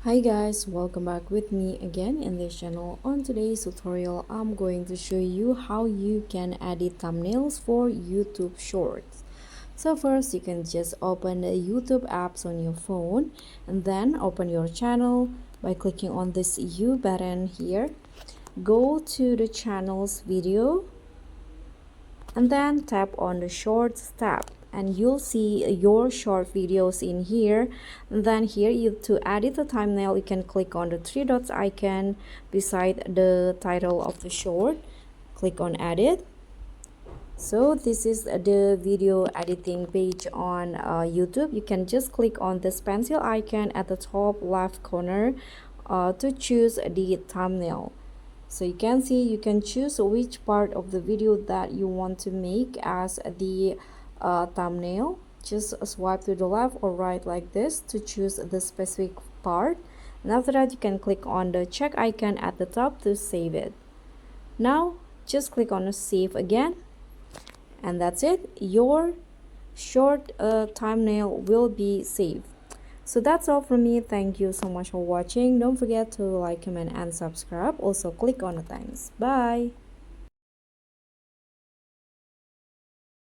Hi guys, welcome back with me again in this channel. On today's tutorial, I'm going to show you how you can edit thumbnails for YouTube Shorts. So first, you can just open the YouTube apps on your phone and then open your channel by clicking on this U button here. Go to the channel's video and then tap on the Shorts tab and you'll see your short videos in here. And then here, to edit the thumbnail, you can click on the three dots icon beside the title of the short. Click on edit. So this is the video editing page on YouTube. You can just click on this pencil icon at the top left corner to choose the thumbnail. So you can see you can choose which part of the video that you want to make as the thumbnail. Just swipe to the left or right like this to choose the specific part, and after that you can click on the check icon at the top to save it. Now just click on the save again, and that's it. Your short thumbnail will be saved. So that's all from me. Thank you so much for watching. Don't forget to like, comment and subscribe. Also click on the thanks. Bye.